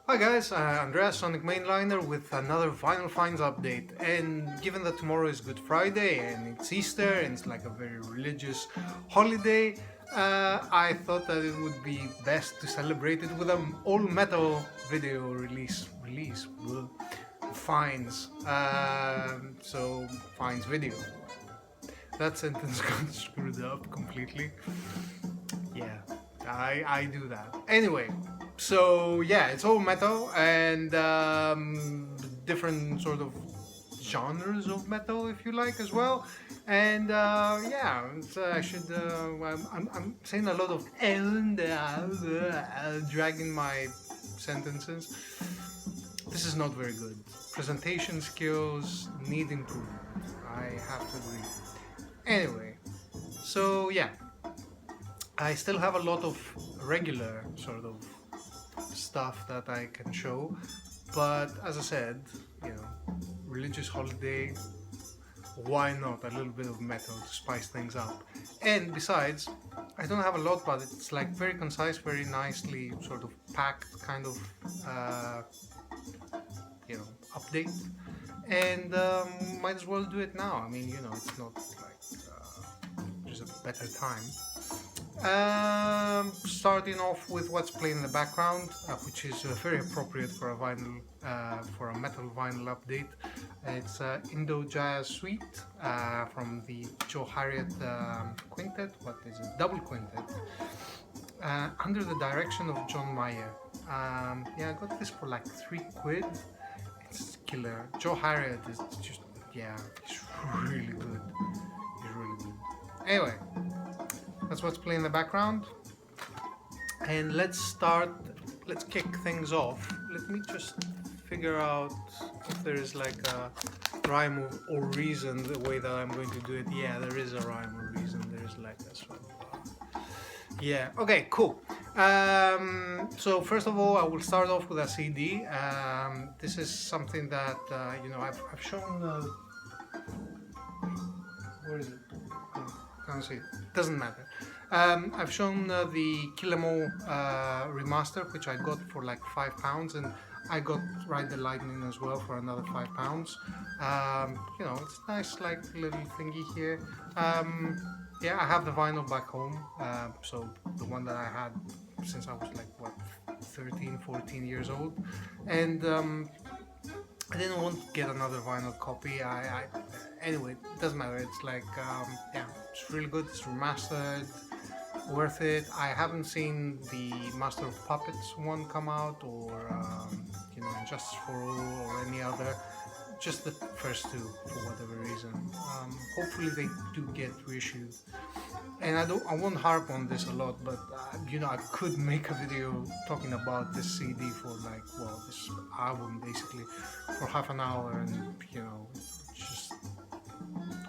Hi guys, Andreas Sonic Mainliner with another Vinyl Finds update. And given that tomorrow is Good Friday and it's Easter and it's like a very religious holiday, I thought that it would be best to celebrate it with an all-metal video release. Well, Finds. So Finds video. That sentence got screwed up completely. Yeah, I do that. Anyway, so yeah, it's all metal and different sort of genres of metal, if you like, as well. And yeah, I should. I'm saying a lot of and dragging my sentences. This is not very good. Presentation skills need improvement. I have to agree. Anyway, so yeah, I still have a lot of regular sort of stuff that I can show, but as I said, you know, religious holiday, why not a little bit of metal to spice things up? And besides, I don't have a lot, but it's like very concise, very nicely sort of packed kind of, update. And might as well do it now. I mean, it's not like there's a better time. Starting off with what's playing in the background, which is very appropriate for a vinyl, for a metal vinyl update. It's Indo Jazz Suite from the Joe Harriet quintet. What is it? Double quintet. Under the direction of John Mayer. Yeah, I got this for like £3. It's killer. Joe Harriet is just, yeah, he's really good. He's really good. Anyway. That's what's playing in the background. And let's kick things off. Let me just figure out if there is like a rhyme or reason the way that I'm going to do it. Yeah, there is a rhyme or reason. There is like a sort of... Yeah, okay, cool. So first of all, I will start off with a CD. This is something that, I've shown... where is it? Can't see it. Doesn't matter. I've shown the Kill 'Em All remaster, which I got for like £5, and I got Ride the Lightning as well for another £5. It's nice, like little thingy here. Yeah, I have the vinyl back home, so the one that I had since I was like 13, 14 years old, and I didn't want to get another vinyl copy. Anyway, it doesn't matter. It's like, yeah, it's really good. It's remastered, worth it. I haven't seen the Master of Puppets one come out, or Justice for All, or any other. Just the first two, for whatever reason. Hopefully they do get reissued. And I won't harp on this a lot, but I could make a video talking about this CD for this album basically for half an hour, and just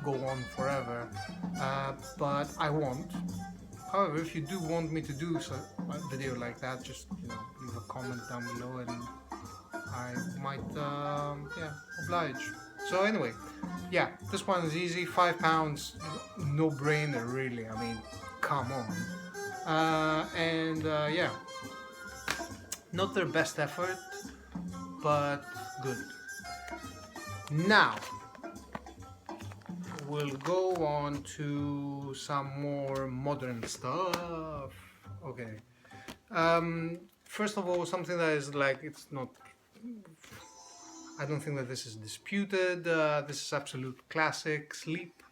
go on forever. But I won't. However, if you do want me to do a video like that, just leave a comment down below, and I might oblige. So anyway, yeah, this one is easy. £5, no brainer really. I mean, come on. Yeah, not their best effort, but good. Now we'll go on to some more modern stuff. Okay. First of all, something that is like, it's not, I don't think that this is disputed. This is absolute classic, Sleep.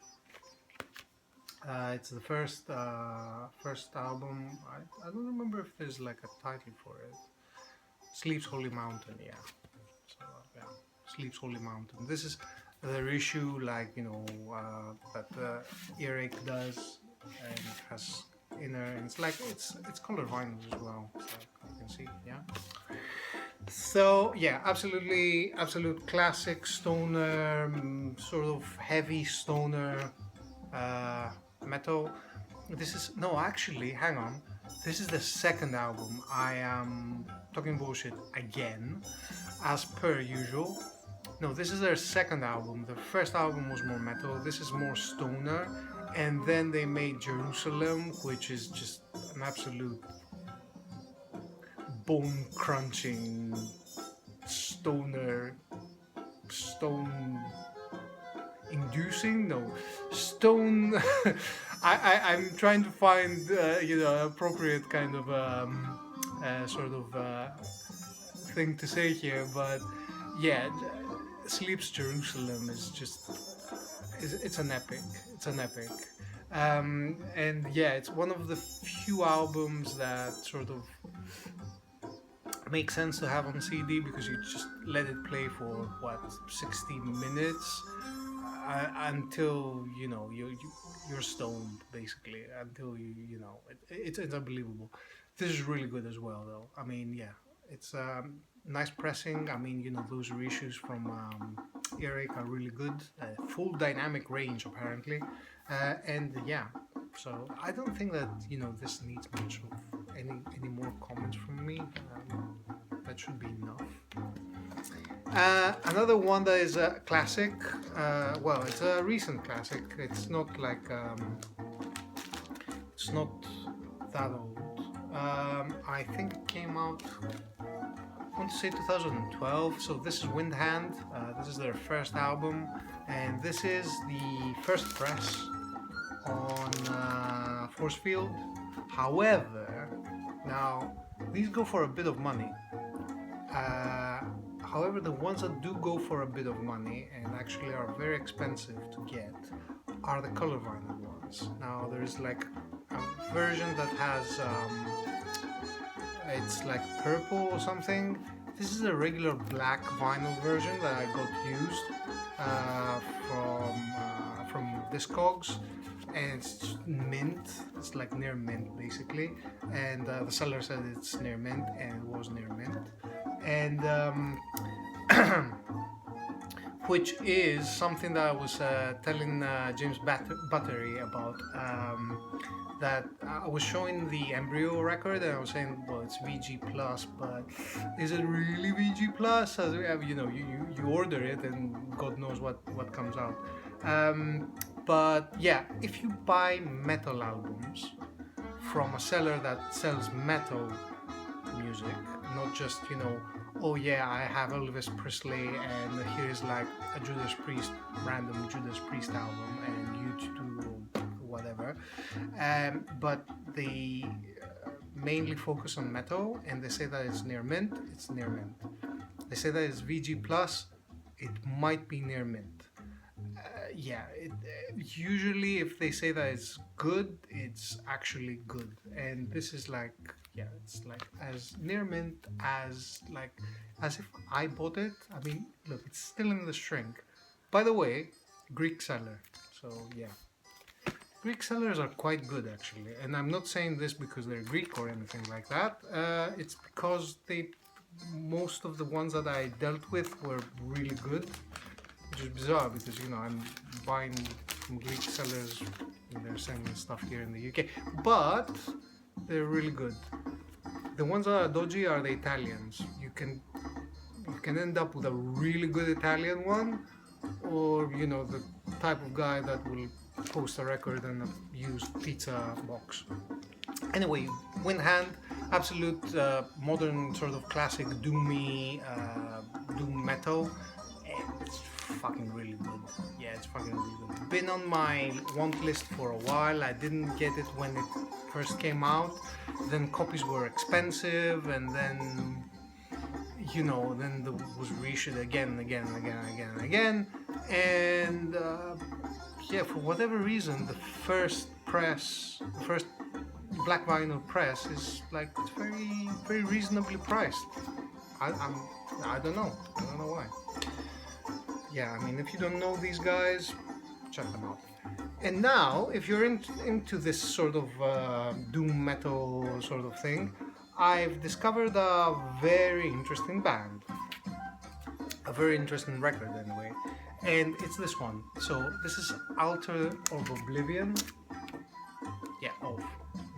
It's the first album. I don't remember if there's like a title for it. Sleep's Holy Mountain, yeah. So yeah, Sleep's Holy Mountain. This is the reissue, like that Earache does, and it has inner, and it's like it's color vinyls as well. So you can see, yeah. So yeah, absolute classic stoner, sort of heavy stoner metal. This is, no, actually, hang on. This is the second album. I am talking bullshit again, as per usual. No, this is their second album. The first album was more metal. This is more stoner. And then they made Jerusalem, which is just an absolute bone crunching stone inducing, no, stone. I'm trying to find appropriate kind of sort of thing to say here, but yeah, Sleeps Jerusalem is just it's an epic. It's an epic. And yeah, it's one of the few albums that sort of makes sense to have on CD, because you just let it play for what, 60 minutes until you're stoned, basically, until it's unbelievable. This is really good as well, though. I mean, yeah, it's nice pressing. I mean, those reissues from Eric are really good. Full dynamic range, apparently. And yeah, so I don't think that this needs much of any more comments from me. That should be enough. Another one that is a classic. Well, it's a recent classic. It's not like it's not that old. I think it came out, I want to say 2012. So this is Windhand. This is their first album, and this is the first press on Force Field. However, now these go for a bit of money. However, the ones that do go for a bit of money and actually are very expensive to get are the color vinyl ones. Now there's like a version that has it's like purple or something. This is a regular black vinyl version that I got used from Discogs, and it's mint. It's like near mint, basically, and the seller said it's near mint, and it was near mint, and which is something that I was telling James Buttery about, that I was showing the Embryo record, and I was saying, well, it's VG plus, but is it really VG plus? As you order it and God knows what comes out. But yeah, if you buy metal albums from a seller that sells metal music, not just oh yeah, I have Elvis Presley and here's like a random Judas Priest album, and U2 whatever, but they mainly focus on metal, and they say that it's near mint, it's near mint. They say that it's VG plus, it might be near mint. Usually if they say that it's good, it's actually good, and this is like, yeah, it's like as near mint as if I bought it. I mean, look, it's still in the shrink. By the way, Greek seller, so yeah. Greek sellers are quite good, actually, and I'm not saying this because they're Greek or anything like that. It's because most of the ones that I dealt with were really good, which is bizarre because I'm buying from Greek sellers and they're sending stuff here in the UK, but they're really good. The ones that are dodgy are the Italians. You can end up with a really good Italian one, or the type of guy that will post a record in a used pizza box. Anyway, Windhand, absolute modern sort of classic doomy doom metal, and it's fucking really good. Yeah, it's fucking really good. Been on my want list for a while. I didn't get it when it first came out. Then copies were expensive, and then then it was reissued again, and yeah, for whatever reason, the first black vinyl press is like, it's very, very reasonably priced. I don't know why. Yeah, I mean, if you don't know these guys, check them out. And now, if you're into this sort of doom metal sort of thing, I've discovered a very interesting band, a very interesting record anyway, and it's this one. So this is Altar of Oblivion. Yeah,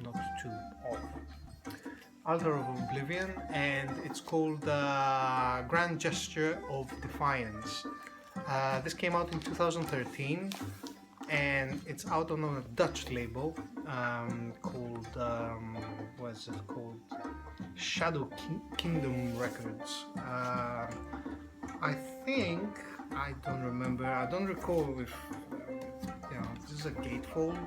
not to of. Altar of Oblivion, and it's called Grand Gesture of Defiance. This came out in 2013. and it's out on a Dutch label called what's it called? Shadow Kingdom Records. I think, I don't remember. I don't recall if this is a gatefold.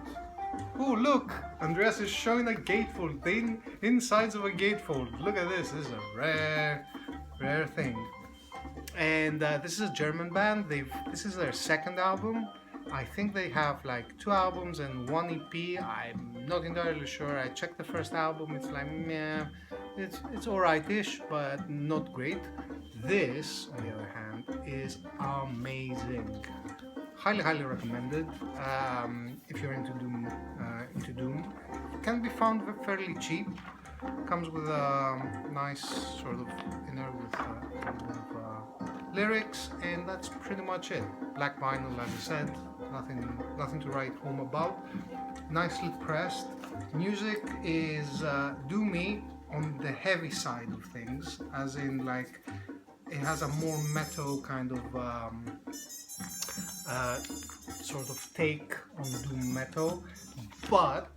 Oh, look! Andreas is showing a gatefold. The insides of a gatefold. Look at this. This is a rare thing. And this is a German band. This is their second album. I think they have like 2 albums and 1 EP. I'm not entirely sure. I checked the first album. It's like meh. It's alright-ish, but not great. This, on the other hand, is amazing. Highly recommended if you're into Doom. It can be found fairly cheap. Comes with a nice sort of inner with a little bit of lyrics, and that's pretty much it. Black vinyl, like I said, nothing to write home about. Nicely pressed. Music is doomy on the heavy side of things, as in like it has a more metal kind of sort of take on doom metal, but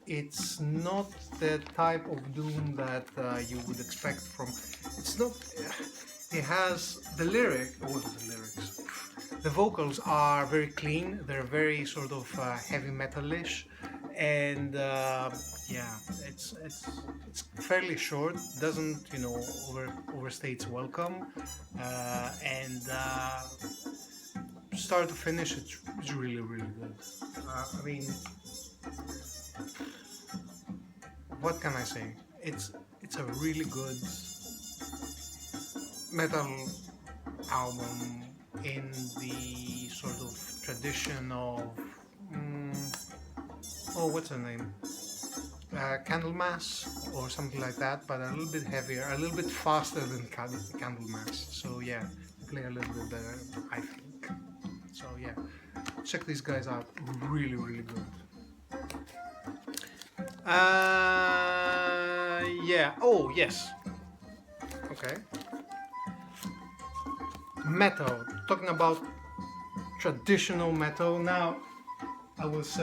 it's not the type of doom that you would expect from. It's not. It has the lyrics. The vocals are very clean. They're very sort of heavy metalish, and yeah, it's fairly short. Doesn't overstay its welcome, and start to finish, it's really good. I mean, what can I say? It's a really good metal album in the sort of tradition of what's her name? Candlemass or something like that, but a little bit heavier, a little bit faster than Candlemass. So yeah, play a little bit better, I think. So yeah, check these guys out. Really good. Yeah. Oh yes. Okay. Metal. Talking about traditional metal. Now, I was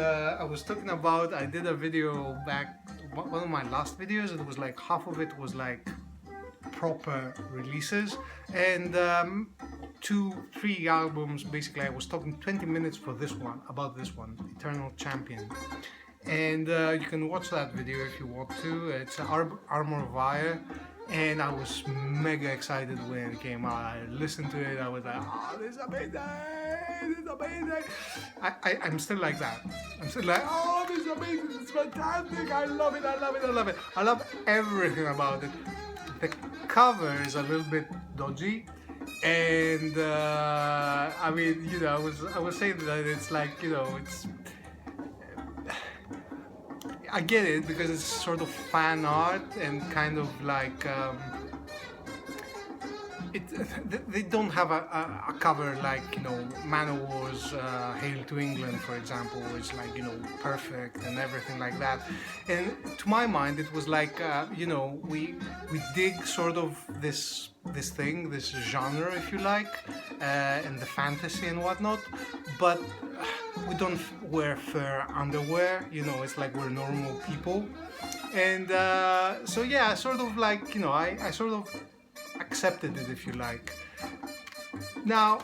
talking about. I did a video back. One of my last videos. It was like half of it was like proper releases, and 2-3 albums. Basically, I was talking 20 minutes for this one, about this one, Eternal Champion. And you can watch that video if you want to. It's Armor of Fire, and I was mega excited when it came out. I listened to it, I was like, oh, this is amazing, this is amazing. I'm still like that. I'm still like, oh, this is amazing, it's fantastic, I love it. I love everything about it. The cover is a little bit dodgy, and I mean, I was saying that it's like, it's. I get it because it's sort of fan art and kind of like they don't have a cover like Manowar's Hail to England, for example, which like perfect and everything like that. And to my mind, it was like we dig sort of this genre, if you like, and the fantasy and whatnot, but we don't wear fur underwear. It's like we're normal people, and so yeah, sort of like I sort of accepted it, if you like. Now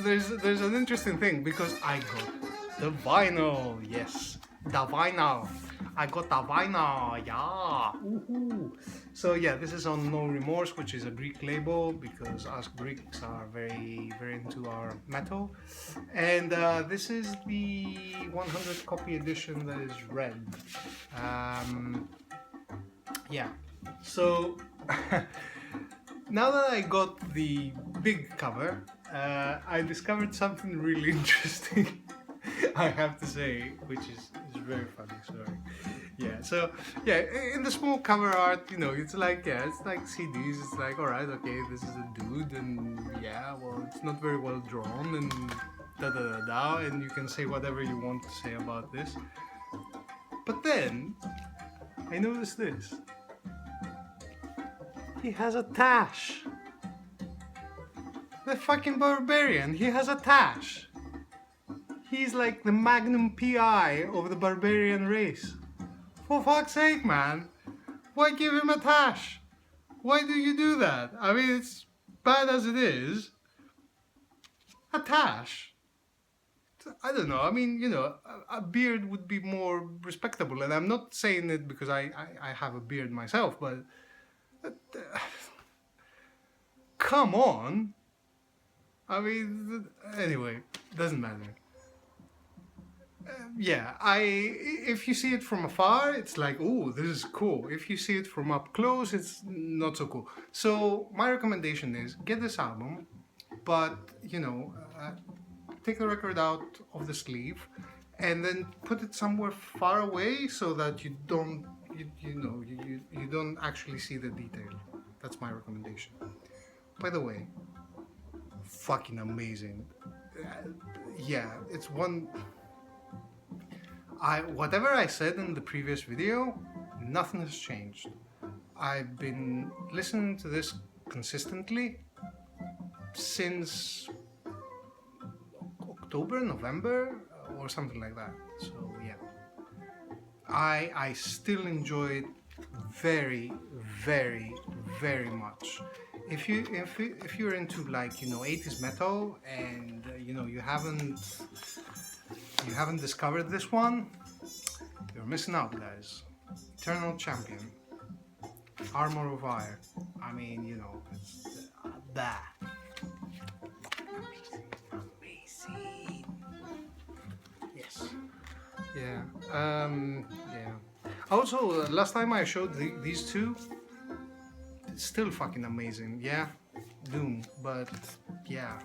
there's an interesting thing, because I got the vinyl. Yes, the vinyl. I got the vinyl. Yeah. Woohoo. So yeah, this is on No Remorse, which is a Greek label, because us Greeks are very into our metal. And this is the 100 copy edition that is red. Yeah. So now that I got the big cover, I discovered something really interesting. I have to say, which is very funny. Sorry. Yeah. So yeah, in the small cover art, it's like it's like CDs. It's like, all right, okay, this is a dude, and yeah, well, it's not very well drawn, and and you can say whatever you want to say about this. But then I noticed this. He has a tash. The fucking barbarian. He has a tash. He's like the magnum PI of the barbarian race. For fuck's sake, man. Why give him a tash? Why do you do that? I mean, it's bad as it is. A tash? I don't know. I mean, you know, a beard would be more respectable. And I'm not saying it because I have a beard myself, but come on. I mean, anyway, doesn't matter. Yeah, if you see it from afar, it's like, oh, this is cool. If you see it from up close, it's not so cool. So my recommendation is get this album, but you know, take the record out of the sleeve and then put it somewhere far away so that you don't, you don't actually see the detail. That's my recommendation. By the way, fucking amazing. Yeah, it's one. Whatever I said in the previous video, nothing has changed. I've been listening to this consistently since October, November, or something like that. So yeah, I still enjoy it very, very, very much. If you're into, like, you know, 80s metal and you know, you haven't discovered this one, you're missing out, guys. Eternal Champion, Armor of Fire. I mean, you know, it's that. Amazing. Yes. Yeah. Yeah. Also, last time I showed these two, it's still fucking amazing. Yeah. Doom, but yeah,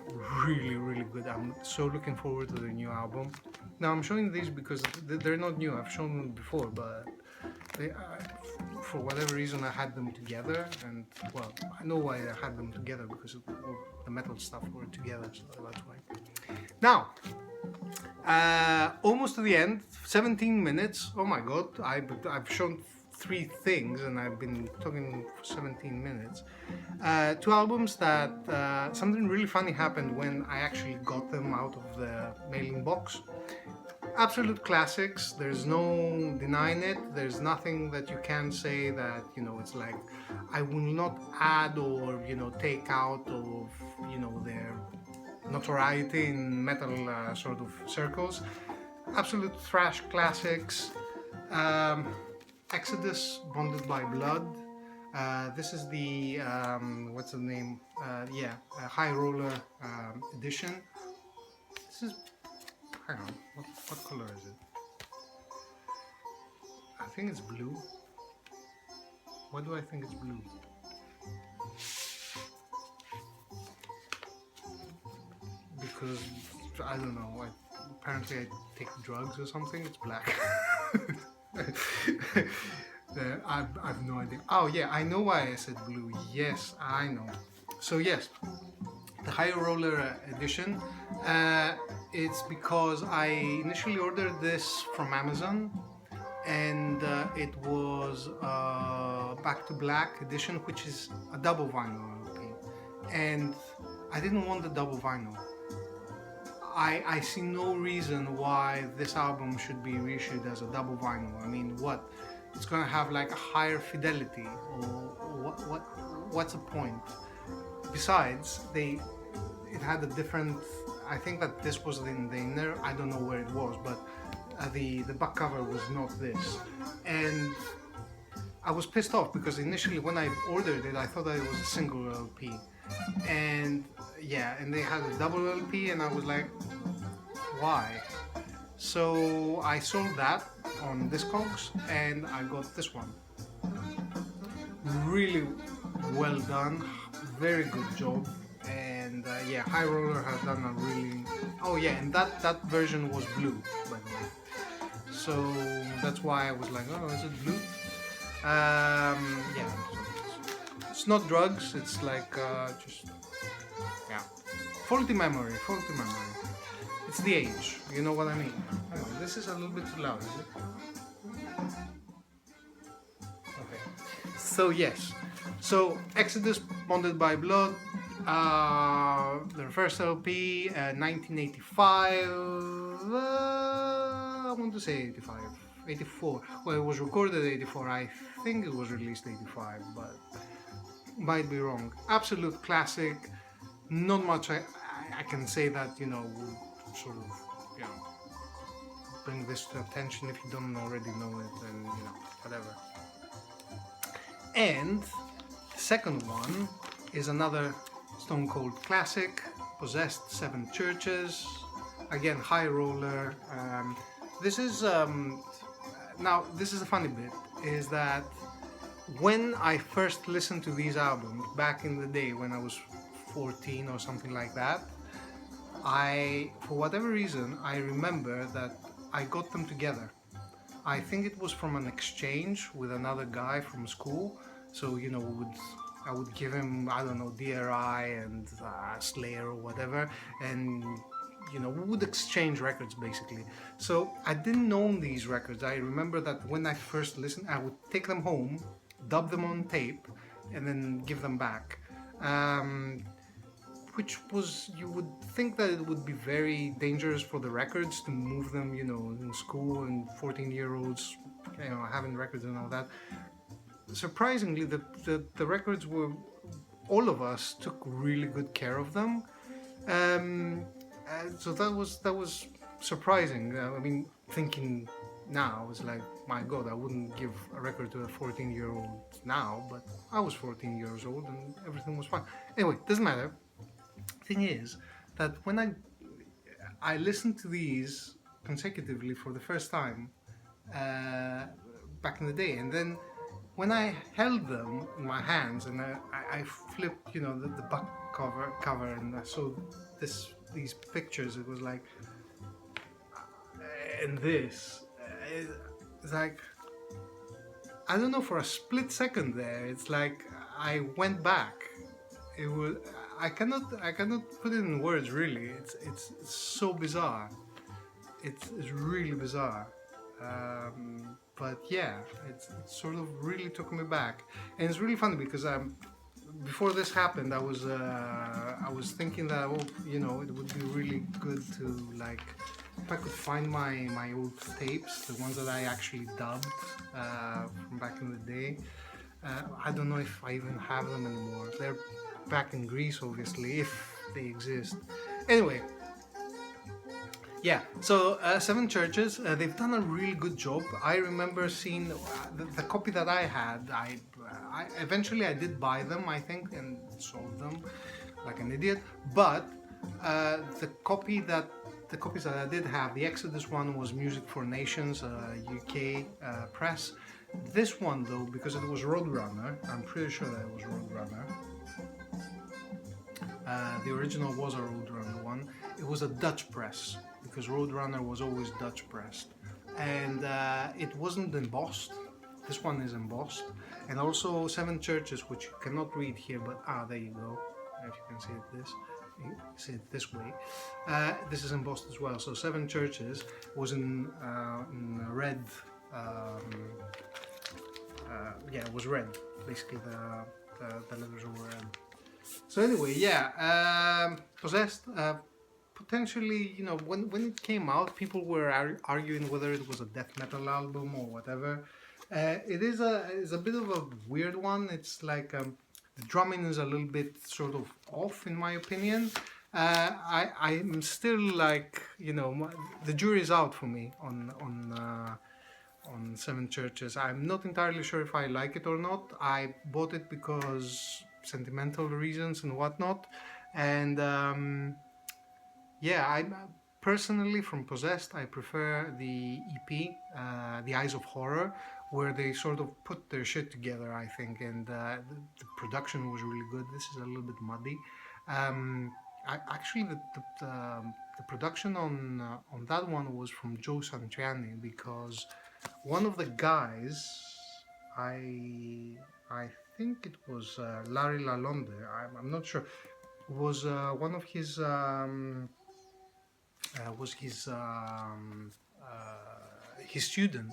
really, really good. I'm so looking forward to the new album. Now I'm showing these because they're not new. I've shown them before, but they, for whatever reason I had them together, and well, I know why I had them together, because the metal stuff were together, so that's why. Now, almost to the end, 17 minutes. Oh my god, I've shown 3 things and I've been talking for 17 minutes. 2 albums that something really funny happened when I actually got them out of the mailing box. Absolute classics, there's no denying it. There's nothing that you can say that, you know, it's like I will not add or, you know, take out of, you know, their notoriety in metal sort of circles. Absolute thrash classics. Exodus, Bonded by Blood. This is the, what's the name? High Roller edition. This is, hang on, what color is it? I think it's blue. Why do I think it's blue? Because, I don't know, apparently I take drugs or something. It's black. I've no idea. Oh yeah, I know why I said blue. Yes, I know. So yes, the High Roller edition. It's because I initially ordered this from Amazon, and it was Back to Black edition, which is a double vinyl LP, and I didn't want the double vinyl. I see no reason why this album should be reissued as a double vinyl. I mean, what? It's gonna have like a higher fidelity, or what's the point? Besides, it had a different. I think that this was in the inner. I don't know where it was, but the back cover was not this, and I was pissed off because initially when I ordered it, I thought that it was a single LP, and yeah, and they had a double LP, and I was like, why? So I sold that on Discogs, and I got this one. Really well done, very good job, and yeah, High Roller has done a really. Oh yeah, and that version was blue, by the way. So that's why I was like, oh, is it blue? Yeah, it's not drugs. It's like just yeah, faulty memory. It's the age. You know what I mean? Hang on, this is a little bit too loud, is it? Okay. So yes. So Exodus, Bonded by Blood, Their first LP, 1985. I want to say 85, 84. Well, it was recorded 84. I think it was released 85, but might be wrong. Absolute classic. Not much I can say that would sort of bring this to attention. If you don't already know it, then whatever. And the second one is another Stone Cold classic, Possessed, Seven Churches. Again, high roller. This is now this is the funny bit, is that when I first listened to these albums back in the day when I was 14 or something like that, for whatever reason, I remember that I got them together. I think it was from an exchange with another guy from school. So I would give him, I don't know, DRI and Slayer or whatever, and we would exchange records basically. So I didn't own these records. I remember that when I first listened, I would take them home, dub them on tape, and then give them back. Which was, you would think that it would be very dangerous for the records to move them, in school, and 14-year-olds, having records and all that. Surprisingly, the records were, all of us took really good care of them. So that was surprising. I mean, thinking now, it's like, my God, I wouldn't give a record to a 14-year-old now, but I was 14 years old and everything was fine. Anyway, doesn't matter. Thing is that when I listened to these consecutively for the first time back in the day, and then when I held them in my hands and I flipped, the back cover, and I saw these pictures, it was like, and this, it's like, I don't know, for a split second there, it's like I went back. It was, I cannot put it in words really. It's so bizarre. It's really bizarre. But yeah, it sort of really took me back, and it's really funny because before this happened, I was thinking that it would be really good to, like, if I could find my old tapes, the ones that I actually dubbed from back in the day. I don't know if I even have them anymore. They're back in Greece, obviously, if they exist. Anyway, yeah, so Seven Churches, they've done a really good job. I remember seeing the copy that I had. I eventually I did buy them, I think, and sold them like an idiot. But the copies that I did have, the Exodus one was Music for Nations, UK press. This one, though, because it was Roadrunner, I'm pretty sure that it was Roadrunner. The original was a Roadrunner one. It was a Dutch press, because Roadrunner was always Dutch pressed. And it wasn't embossed. This one is embossed. And also Seven Churches, which you cannot read here, but there you go. If you can see it this way. This is embossed as well. So Seven Churches was in red. It was red. Basically, the letters were red. So anyway, yeah, Possessed. Potentially, when it came out, people were arguing whether it was a death metal album or whatever. It is a bit of a weird one. It's like the drumming is a little bit sort of off, in my opinion. I'm still like, the jury's out for me on Seven Churches. I'm not entirely sure if I like it or not. I bought it because sentimental reasons and whatnot, and yeah, I personally, from Possessed, I prefer the EP, The Eyes of Horror, where they sort of put their shit together, I think, and the production was really good. This is a little bit muddy. Actually, the production on that one was from Joe Satriani, because one of the guys, I think it was Larry Lalonde, I'm not sure, was one of his his student.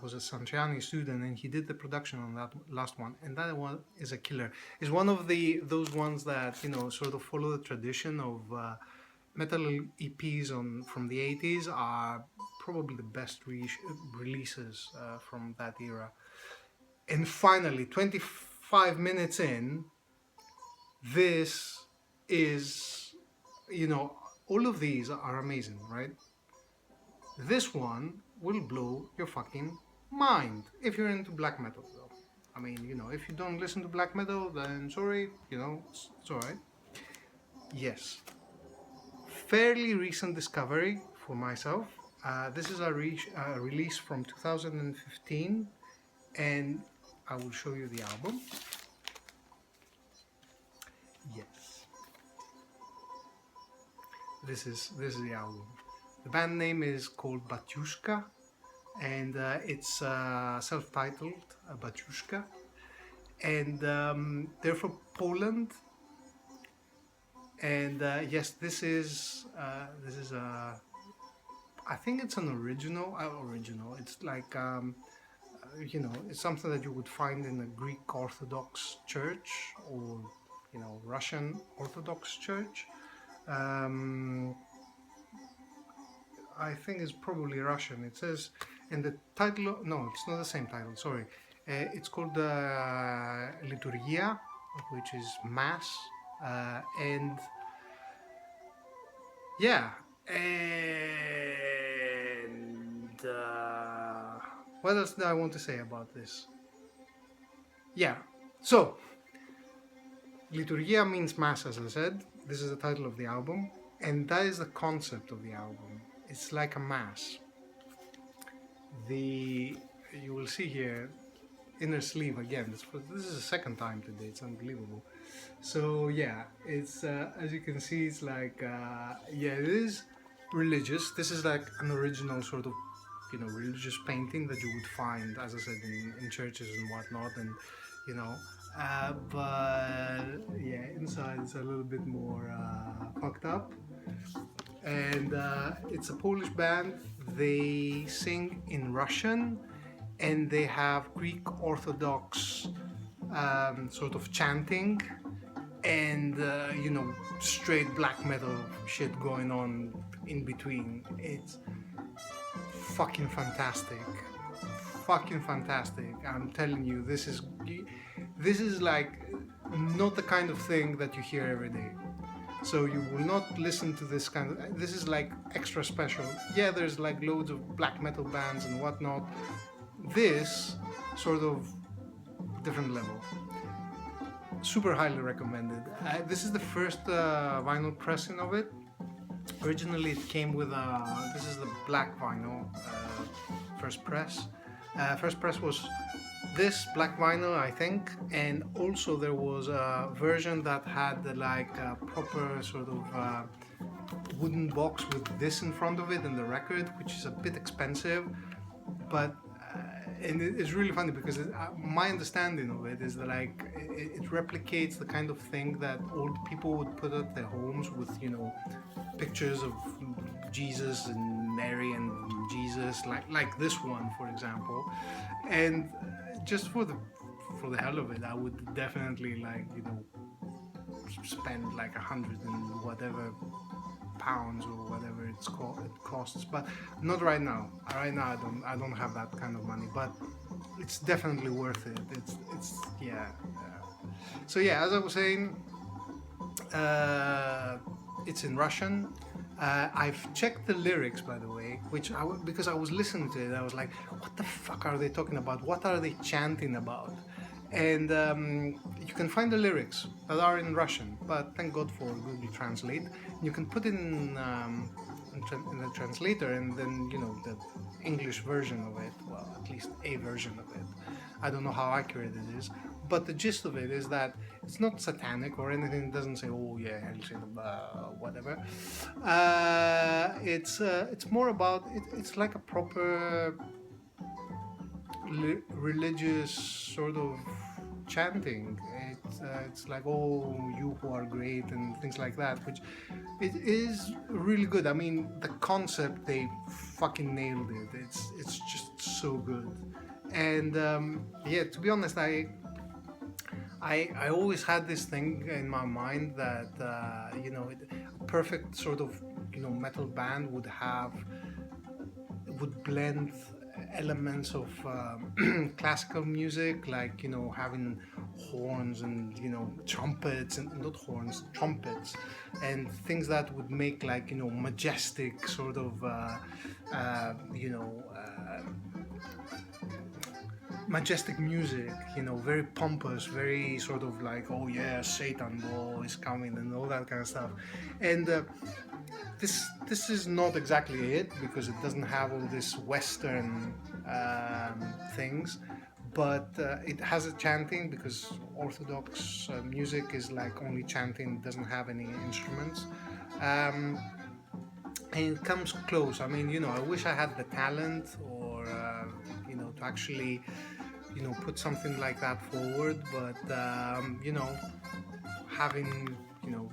was a Santiani student, and he did the production on that last one, and that one is a killer. It's one of those ones that sort of follow the tradition of metal EPs from the 80s are probably the best releases from that era. And finally, 25 minutes in, this is, all of these are amazing, right? This one will blow your fucking mind if you're into black metal, though. I mean, if you don't listen to black metal, then sorry, it's alright. Yes. Fairly recent discovery for myself. This is a release from 2015, and I will show you the album. Yes. This is the album. The band name is called Batyushka, and it's self-titled Batyushka, and they're from Poland. And yes, this is I think it's an original. It's like it's something that you would find in a Greek Orthodox church or Russian Orthodox church. I think it's probably Russian. It says in the title. No, it's not the same title. Sorry, it's called Liturgia, which is Mass, and yeah. And what else do I want to say about this? Yeah. So, Liturgia means Mass, as I said. This is the title of the album, and that is the concept of the album. It's like a mass. You will see here, inner sleeve again. This is the second time today. It's unbelievable. So yeah, it's as you can see, it's like it is religious. This is like an original sort of religious painting that you would find, as I said, in churches and whatnot, and but yeah, inside it's a little bit more fucked up. And it's a Polish band. They sing in Russian, and they have Greek Orthodox sort of chanting, and straight black metal shit going on in between. It's fucking fantastic. I'm telling you, this is like not the kind of thing that you hear every day. So you will not listen to this kind of. This is like extra special. Yeah, there's like loads of black metal bands and whatnot. This sort of different level. Super highly recommended. This is the first vinyl pressing of it. Originally, it came with this is the black vinyl first press. First press was this black vinyl, I think, and also there was a version that had like a proper sort of wooden box with this in front of it and the record, which is a bit expensive, but and it's really funny because my understanding of it is that like it replicates the kind of thing that old people would put at their homes with pictures of Jesus and Mary and Jesus, like this one, for example. And just for the hell of it, I would definitely spend like 100 and whatever pounds or whatever it costs, but not right now. Right now, I don't have that kind of money, but it's definitely worth it. It's yeah. So yeah, as I was saying, it's in Russian. I've checked the lyrics, by the way, because I was listening to it, I was like, what the fuck are they talking about? What are they chanting about? And you can find the lyrics that are in Russian, but thank God for Google Translate. You can put it in the translator, and then the English version of it, well, at least a version of it. I don't know how accurate it is, but the gist of it is that it's not satanic or anything. It doesn't say, oh yeah, whatever. It's more about it's like a proper religious sort of chanting. It's like, oh, you who are great and things like that, which it is really good. I mean, the concept, they fucking nailed it. It's just so good. And yeah, to be honest, I always had this thing in my mind that a perfect sort of metal band would blend elements of classical music, like having horns and trumpets, and not horns, trumpets, and things that would make like majestic sort of majestic music, very pompous, very sort of like, oh yeah, Satan is coming and all that kind of stuff. And this is not exactly it, because it doesn't have all this Western things, but it has a chanting, because Orthodox music is like only chanting, it doesn't have any instruments. And it comes close. I mean, I wish I had the talent, or to actually put something like that forward, but having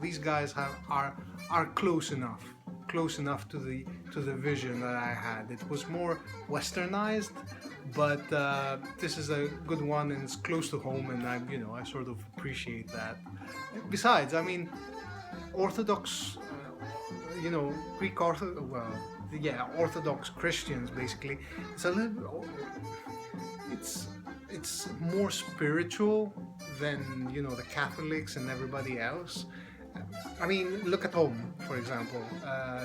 these guys are close enough to the vision that I had. It was more westernized, but this is a good one, and it's close to home, and I sort of appreciate that. Besides, I mean, Orthodox, Greek Orthodox, well, yeah, Orthodox Christians, basically, it's a little, it's more spiritual than the Catholics and everybody else. I mean, look at Om, for example,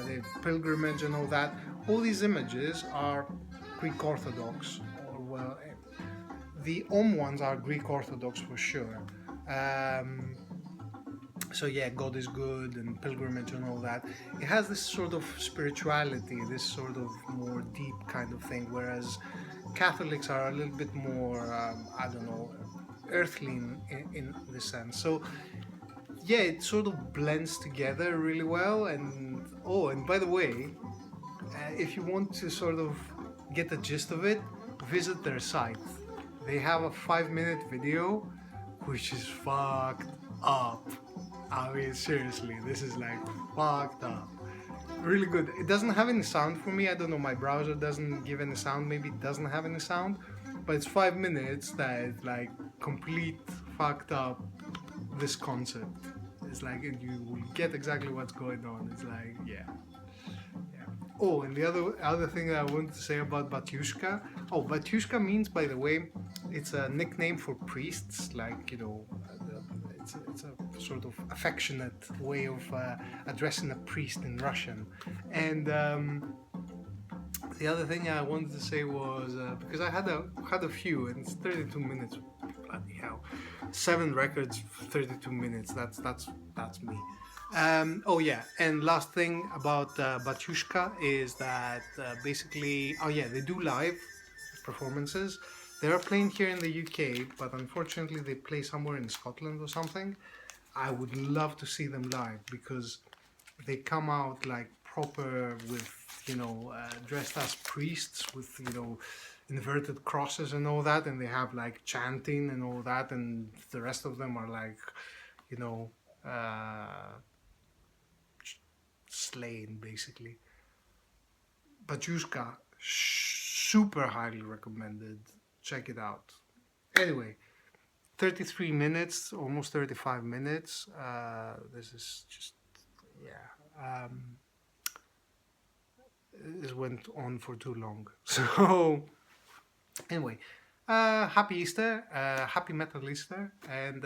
the pilgrimage and all that. All these images are Greek Orthodox, or well, the Om ones are Greek Orthodox for sure. So yeah, God is good and pilgrimage and all that. It has this sort of spirituality, this sort of more deep kind of thing, whereas Catholics are a little bit more, I don't know, earthly in this sense. So yeah, it sort of blends together really well. And and by the way, if you want to sort of get the gist of it, visit their site. They have a 5-minute video which is fucked up. I mean, seriously, this is like fucked up. Really good. It doesn't have any sound for me. I don't know, my browser doesn't give any sound. Maybe it doesn't have any sound. But it's 5 minutes that like complete fucked up this concept. It's like you will get exactly what's going on. It's like, yeah. Oh, and the other thing that I wanted to say about Batyushka. Oh, Batyushka means, by the way, it's a nickname for priests. Like it's a sort of affectionate way of addressing a priest in Russian. And the other thing I wanted to say was because I had a few, and it's 32 minutes. Bloody hell, 7 records, 32 minutes. That's me. Oh yeah, and last thing about Batyushka is that basically, oh yeah, they do live performances. They are playing here in the UK, but unfortunately they play somewhere in Scotland or something. I would love to see them live, because they come out like proper with, dressed as priests with, inverted crosses and all that, and they have like chanting and all that, and the rest of them are like, slain basically. Batyushka, super highly recommended. Check it out. Anyway, 33 minutes, almost 35 minutes. This is just, yeah. This went on for too long. So, anyway, happy Easter, happy Metal Easter, and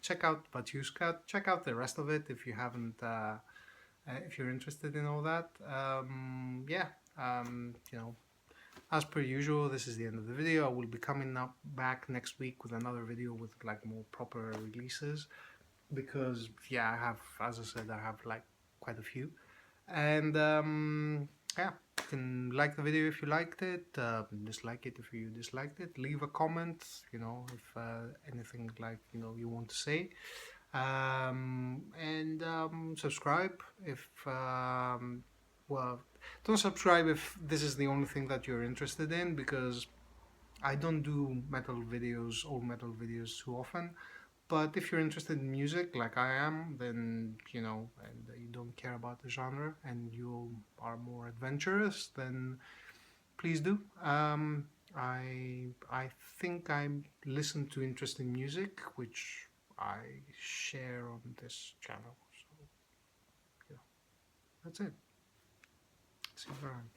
check out Batyushka. Check out the rest of it if you haven't, if you're interested in all that. As per usual, this is the end of the video. I will be coming back next week with another video with like more proper releases, because yeah, I have, as I said, I have like quite a few. And yeah, you can like the video if you liked it, dislike it if you disliked it, leave a comment, if anything like you want to say, and subscribe if well, don't subscribe if this is the only thing that you're interested in, because I don't do metal videos, old metal videos too often. But if you're interested in music like I am, then, you know, and you don't care about the genre and you are more adventurous, then please do. I think I listen to interesting music, which I share on this channel. So, yeah, that's it. See you around.